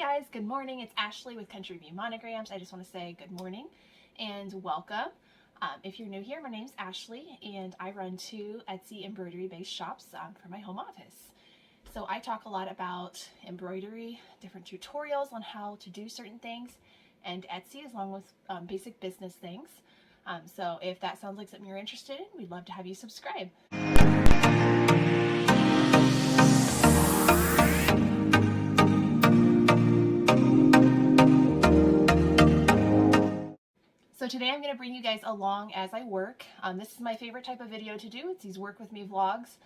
guys, good morning. It's Ashley with Country View Monograms. I just want to say good morning and welcome. If you're new here, my name's Ashley and I run two Etsy embroidery based shops for my home office. So I talk a lot about embroidery, different tutorials on how to do certain things, and Etsy along with basic business things. So if that sounds like something you're interested in, we'd love to have you subscribe. So today I'm going to bring you guys along as I work. This is my favorite type of video to do. It's these work with me vlogs.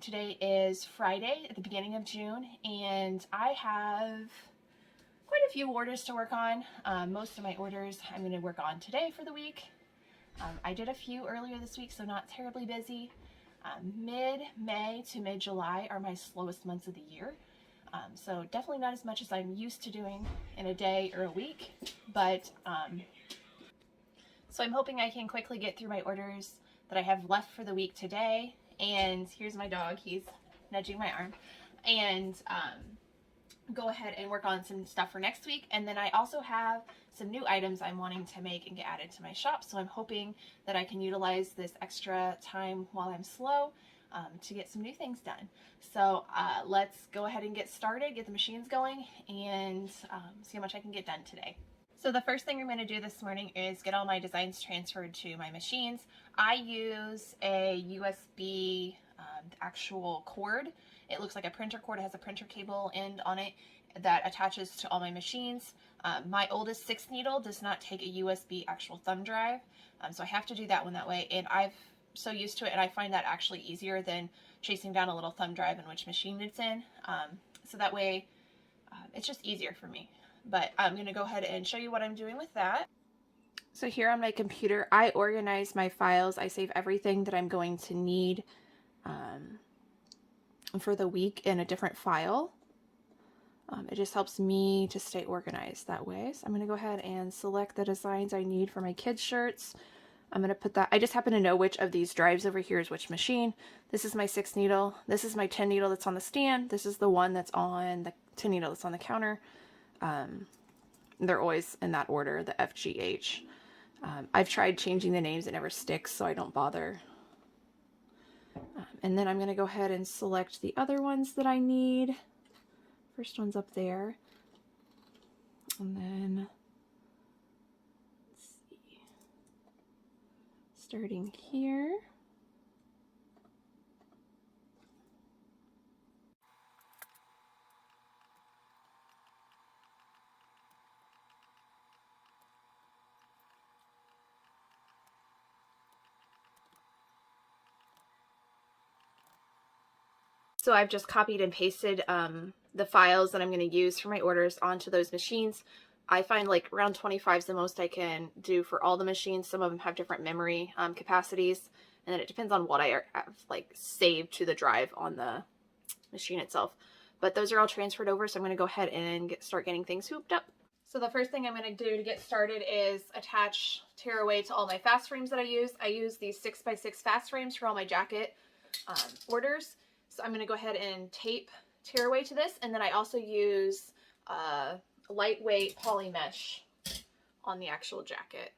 Today is Friday at the beginning of June and I have quite a few orders to work on. Most of my orders I'm going to work on today for the week. I did a few earlier this week, so not terribly busy. Mid-May to mid-July are my slowest months of the year. So definitely not as much as I'm used to doing in a day or a week, but so I'm hoping I can quickly get through my orders that I have left for the week today. And here's my dog, he's nudging my arm. And go ahead and work on some stuff for next week. And then I also have some new items I'm wanting to make and get added to my shop. So I'm hoping that I can utilize this extra time while I'm slow to get some new things done. So let's go ahead and get started, get the machines going, and see how much I can get done today. So the first thing I'm going to do this morning is get all my designs transferred to my machines. I use a USB actual cord. It looks like a printer cord. It has a printer cable end on it that attaches to all my machines. My oldest 6 needle does not take a USB actual thumb drive, so I have to do that one that way, and I've so used to it, and I find that actually easier than chasing down a little thumb drive and which machine it's in. So that way it's just easier for me. But I'm going to go ahead and show you what I'm doing with that. So here on my computer, I organize my files. I save everything that I'm going to need for the week in a different file. It just helps me to stay organized that way. So I'm going to go ahead and select the designs I need for my kids' shirts. I'm going to put that, I just happen to know which of these drives over here is which machine. This is my 6 needle. This is my 10 needle that's on the stand. This is the one that's on the 10 needle that's on the counter. They're always in that order, the FGH. I've tried changing the names, it never sticks, so I don't bother. And then I'm going to go ahead and select the other ones that I need. First one's up there. And then, let's see, starting here. So I've just copied and pasted the files that I'm going to use for my orders onto those machines. I find like around 25 is the most I can do for all the machines. Some of them have different memory capacities, and then it depends on what I have like saved to the drive on the machine itself. But those are all transferred over, so I'm going to go ahead and start getting things hooped up. So the first thing I'm going to do to get started is attach tearaway to all my fast frames that I use. I use these 6x6 fast frames for all my jacket orders. So I'm going to go ahead and tape tearaway to this, and then I also use lightweight poly mesh on the actual jacket.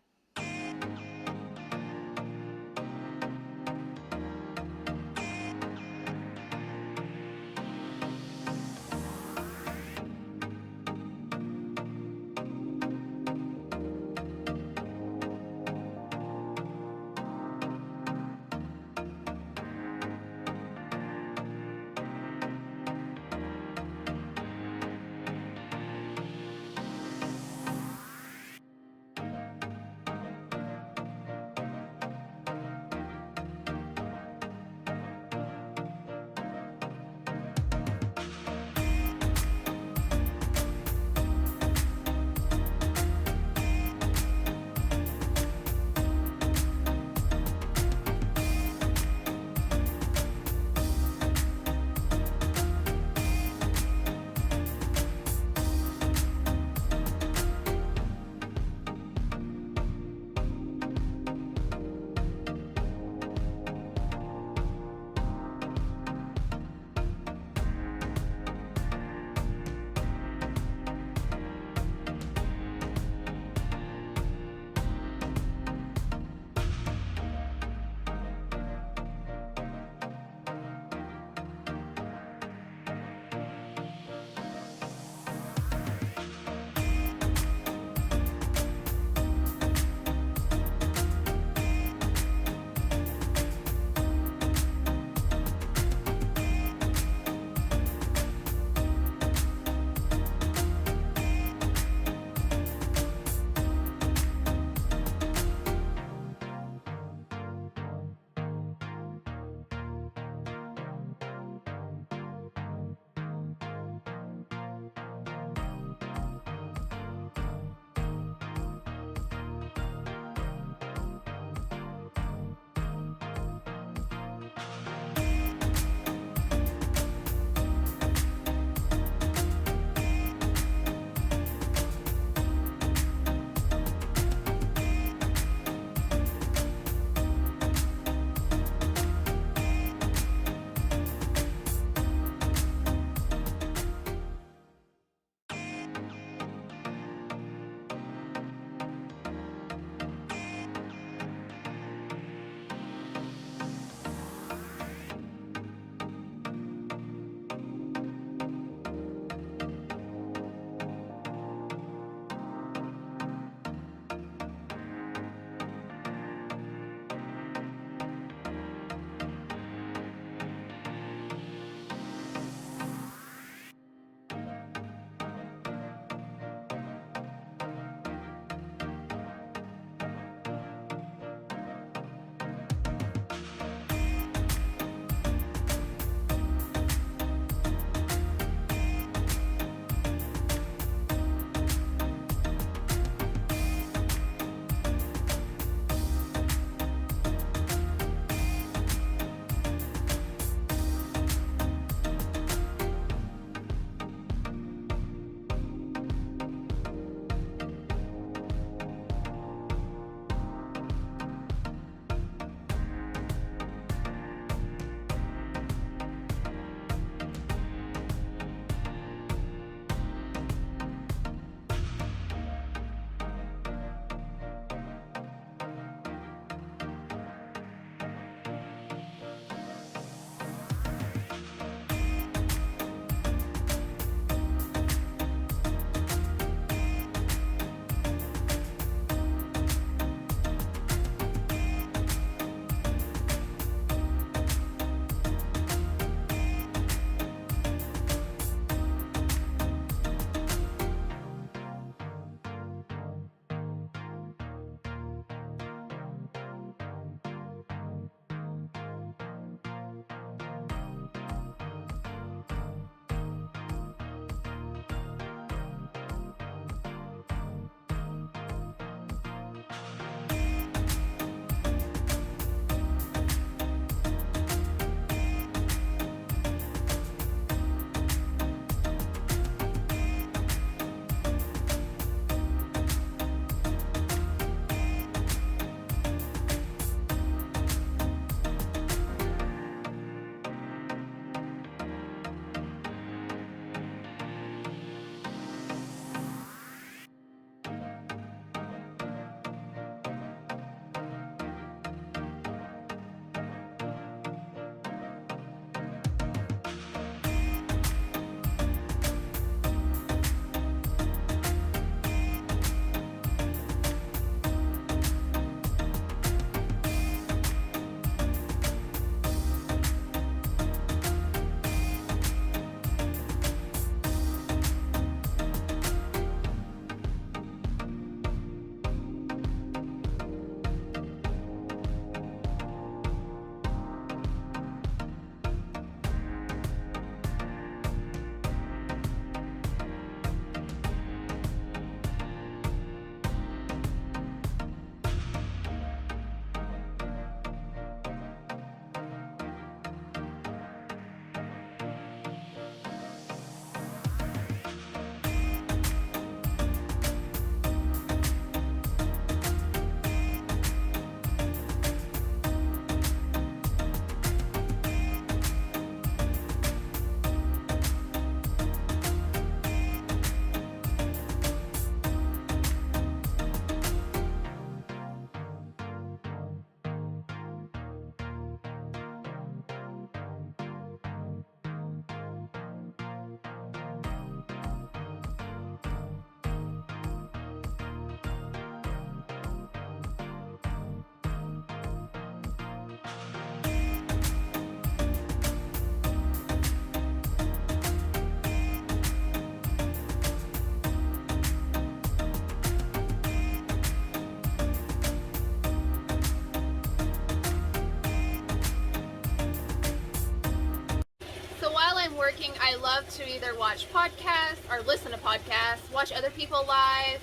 working, I love to either watch podcasts or listen to podcasts, watch other people live,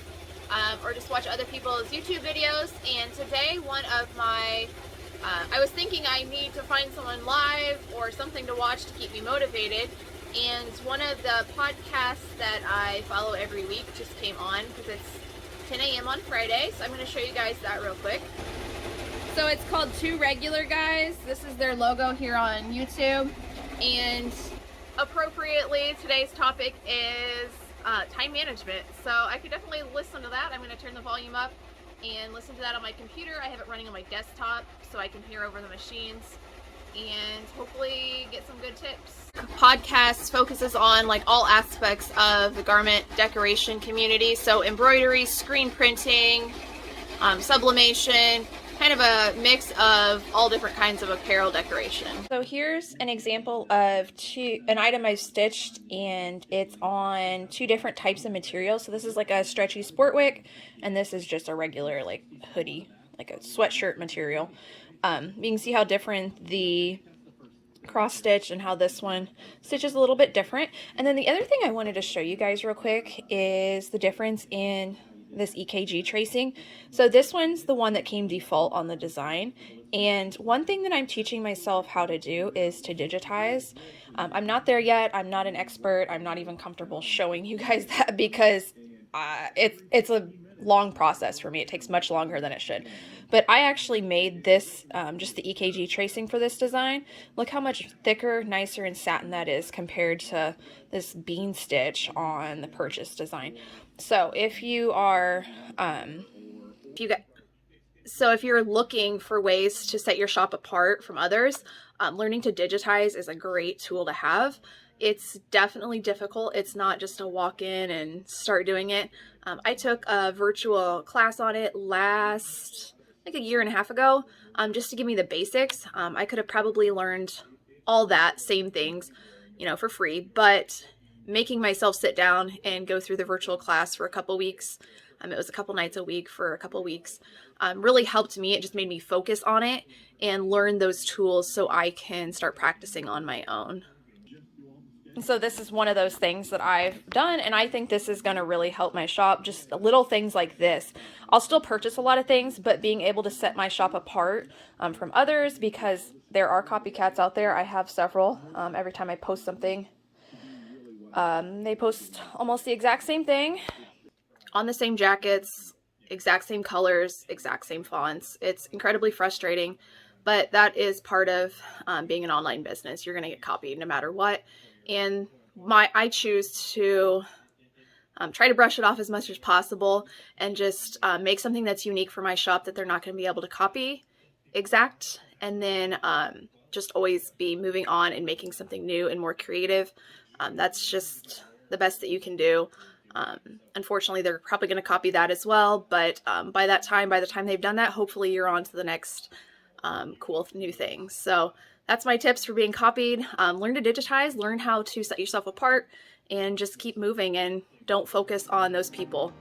or just watch other people's YouTube videos. And today, one of my, I was thinking I need to find someone live or something to watch to keep me motivated. And one of the podcasts that I follow every week just came on because it's 10 a.m. on Friday. So I'm going to show you guys that real quick. So it's called Two Regular Guys. This is their logo here on YouTube. And appropriately, today's topic is time management. So I could definitely listen to that. I'm going to turn the volume up and listen to that on my computer. I have it running on my desktop so I can hear over the machines and hopefully get some good tips. Podcast focuses on like all aspects of the garment decoration community. So embroidery, screen printing, sublimation, kind of a mix of all different kinds of apparel decoration. So here's an example of an item I've stitched, and it's on two different types of material. So this is like a stretchy sport wick, and this is just a regular like hoodie, like a sweatshirt material. You can see how different the cross stitch and how this one stitches a little bit different. And then the other thing I wanted to show you guys real quick is the difference in this EKG tracing. So this one's the one that came default on the design, and one thing that I'm teaching myself how to do is to digitize. I'm not there yet. I'm not an expert. I'm not even comfortable showing you guys that because it's a long process for me. It takes much longer than it should. But I actually made this, just the EKG tracing for this design. Look how much thicker, nicer, and satin that is compared to this bean stitch on the purchase design. So if you are, if you're looking for ways to set your shop apart from others, learning to digitize is a great tool to have. It's definitely difficult. It's not just a walk in and start doing it. I took a virtual class on it like a year and a half ago, just to give me the basics. I could have probably learned all that same things, for free, but making myself sit down and go through the virtual class for a couple weeks, it was a couple nights a week for a couple weeks, really helped me. It just made me focus on it and learn those tools so I can start practicing on my own. So this is one of those things that I've done, and I think this is going to really help my shop. Just little things like this. I'll still purchase a lot of things, but being able to set my shop apart from others, because there are copycats out there. I have several. Every time I post something, they post almost the exact same thing on the same jackets, exact same colors, exact same fonts. It's incredibly frustrating, but that is part of being an online business. You're going to get copied no matter what. And I choose to try to brush it off as much as possible and just make something that's unique for my shop that they're not going to be able to copy exact, and then just always be moving on and making something new and more creative. That's just the best that you can do. Unfortunately, they're probably going to copy that as well, but by the time they've done that, hopefully you're on to the next cool new thing. So that's my tips for being copied. Learn to digitize, learn how to set yourself apart, and just keep moving and don't focus on those people.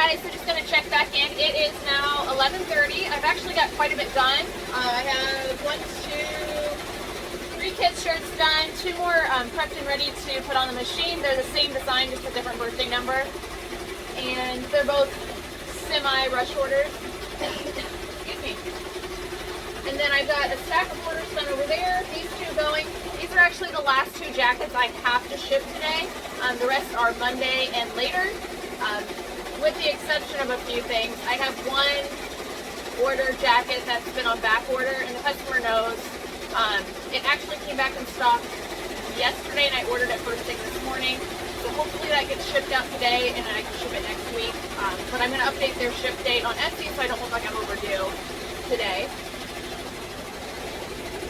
guys, so just gonna check back in. It is now 11:30. I've actually got quite a bit done. I have 3 kids' shirts done, 2 more prepped and ready to put on the machine. They're the same design, just a different birthday number. And they're both semi-rush orders. Excuse me. And then I've got a stack of orders done over there. These 2 going. These are actually the last 2 jackets I have to ship today. The rest are Monday and later. With the exception of a few things. I have 1 order jacket that's been on back order, and the customer knows. It actually came back in stock yesterday, and I ordered it first thing this morning. So hopefully that gets shipped out today, and I can ship it next week. But I'm going to update their ship date on Etsy so I don't look like I'm overdue today.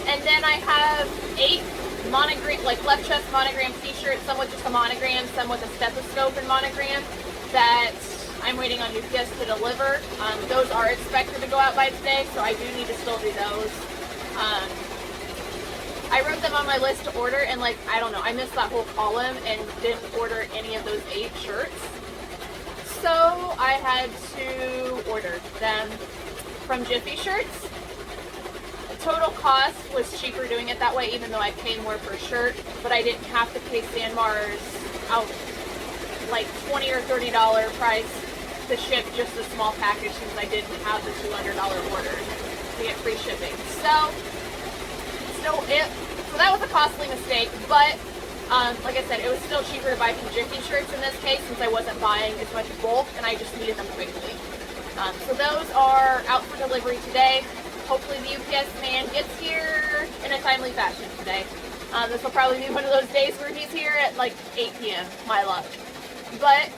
And then I have 8 monogram, like left chest monogram t-shirts, some with just a monogram, some with a stethoscope and monogram, that I'm waiting on UPS to deliver. Those are expected to go out by today, so I do need to still do those. I wrote them on my list to order, and like, I don't know, I missed that whole column and didn't order any of those 8 shirts. So I had to order them from Jiffy Shirts. The total cost was cheaper doing it that way, even though I paid more per shirt, but I didn't have to pay Sandmar's out like $20 or $30 price to ship just a small package, since I didn't have the $200 order to get free shipping. So that was a costly mistake, but like I said, it was still cheaper to buy from Jiffy Shirts in this case, since I wasn't buying as much bulk and I just needed them quickly. So those are out for delivery today. Hopefully the UPS man gets here in a timely fashion today. This will probably be one of those days where he's here at like 8 p.m. my luck. But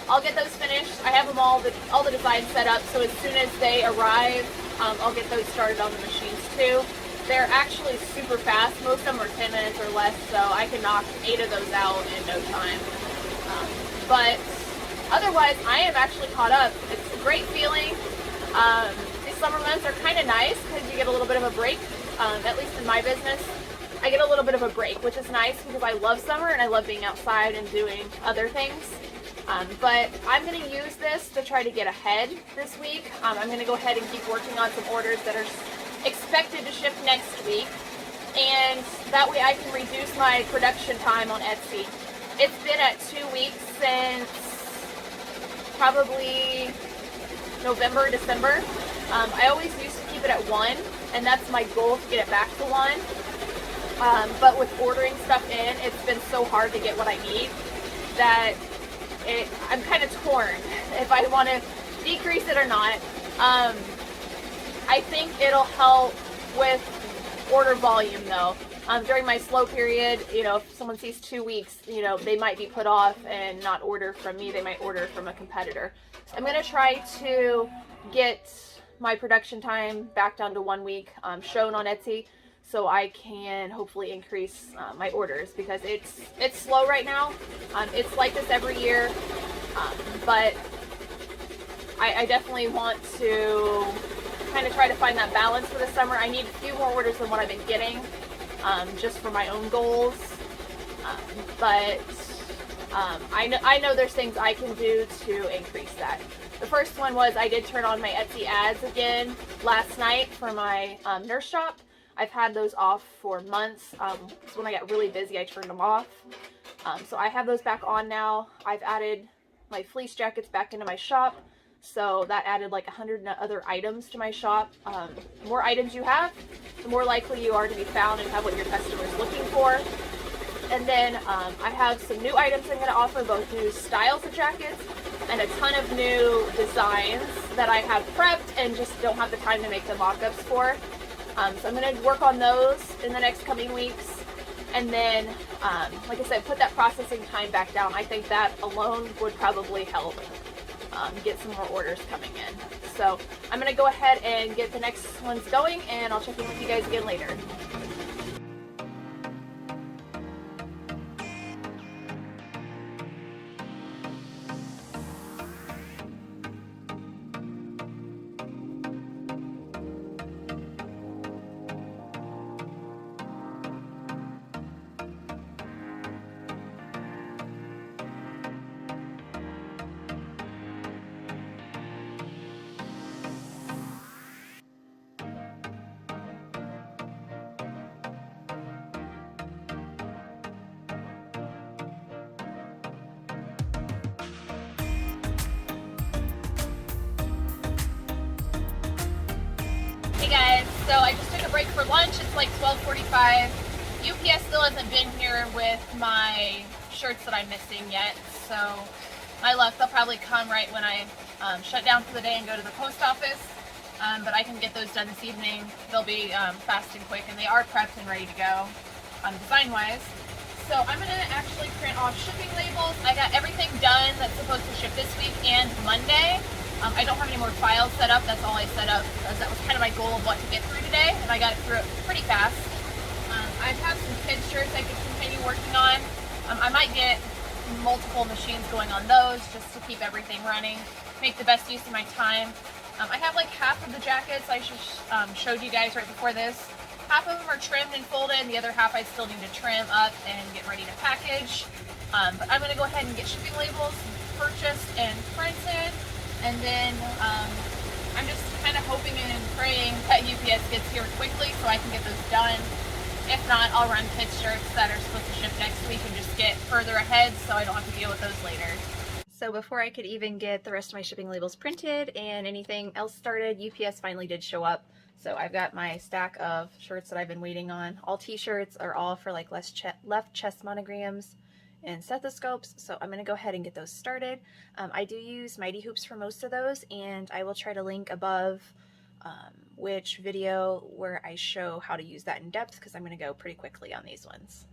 I'll get those finished. I have them all the designs set up, so as soon as they arrive, I'll get those started on the machines too. They're actually super fast. Most of them are 10 minutes or less, so I can knock 8 of those out in no time. But otherwise, I am actually caught up. It's a great feeling. These summer months are kind of nice because you get a little bit of a break, at least in my business. I get a little bit of a break, which is nice because I love summer and I love being outside and doing other things. But I'm going to use this to try to get ahead this week. I'm going to go ahead and keep working on some orders that are expected to ship next week, and that way I can reduce my production time on Etsy. It's been at 2 weeks since probably November, December. I always used to keep it at 1, and that's my goal, to get it back to 1. But with ordering stuff in, it's been so hard to get what I need that I'm kind of torn if I want to decrease it or not. I think it'll help with order volume though. During my slow period, you know, if someone sees 2 weeks, you know, they might be put off and not order from me. They might order from a competitor. I'm going to try to get my production time back down to 1 week, shown on Etsy, so I can hopefully increase my orders, because it's slow right now. It's like this every year, but I definitely want to kind of try to find that balance for the summer. I need a few more orders than what I've been getting, just for my own goals. But I know there's things I can do to increase that. The first one was I did turn on my Etsy ads again last night for my nurse shop. I've had those off for months. So when I got really busy, I turned them off. So I have those back on now. I've added my fleece jackets back into my shop. So that added like 100 other items to my shop. The more items you have, the more likely you are to be found and have what your customer is looking for. And then I have some new items I'm going to offer, both new styles of jackets and a ton of new designs that I have prepped and just don't have the time to make the mock-ups for. So I'm going to work on those in the next coming weeks. And then, like I said, put that processing time back down. I think that alone would probably help get some more orders coming in. So I'm going to go ahead and get the next ones going, and I'll check in with you guys again later. So I just took a break for lunch. It's like 12:45. UPS still hasn't been here with my shirts that I'm missing yet. So my luck, they'll probably come right when I shut down for the day and go to the post office. But I can get those done this evening. They'll be fast and quick, and they are prepped and ready to go design-wise. So I'm going to actually print off shipping labels. I got everything done that's supposed to ship this week and Monday. I don't have any more files set up. That's all I set up, as that was kind of my goal of what to get through today, and I got it through it pretty fast. I have some kids shirts I could continue working on. I might get multiple machines going on those just to keep everything running, make the best use of my time. I have like half of the jackets I showed you guys right before this. Half of them are trimmed and folded, and the other half I still need to trim up and get ready to package. But I'm going to go ahead and get shipping labels purchased and printed, and then I'm just kind of hoping and praying that UPS gets here quickly so I can get those done. If not, I'll run kids shirts that are supposed to ship next week and just get further ahead so I don't have to deal with those later. So before I could even get the rest of my shipping labels printed and anything else started, UPS finally did show up. So I've got my stack of shirts that I've been waiting on. All t-shirts are all for like left chest monograms and stethoscopes. So I'm going to go ahead and get those started. I do use Mighty Hoops for most of those, and I will try to link above which video where I show how to use that in depth, because I'm going to go pretty quickly on these ones.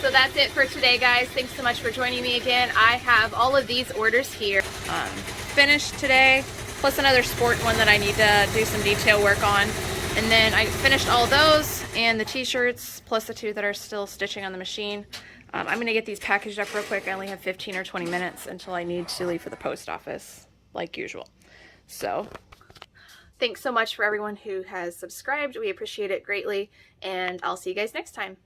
So that's it for today, guys. Thanks so much for joining me again. I have all of these orders here finished today, plus another sport one that I need to do some detail work on. And then I finished all those and the t-shirts, plus the 2 that are still stitching on the machine. I'm gonna get these packaged up real quick. I only have 15 or 20 minutes until I need to leave for the post office, like usual. So thanks so much for everyone who has subscribed. We appreciate it greatly, and I'll see you guys next time.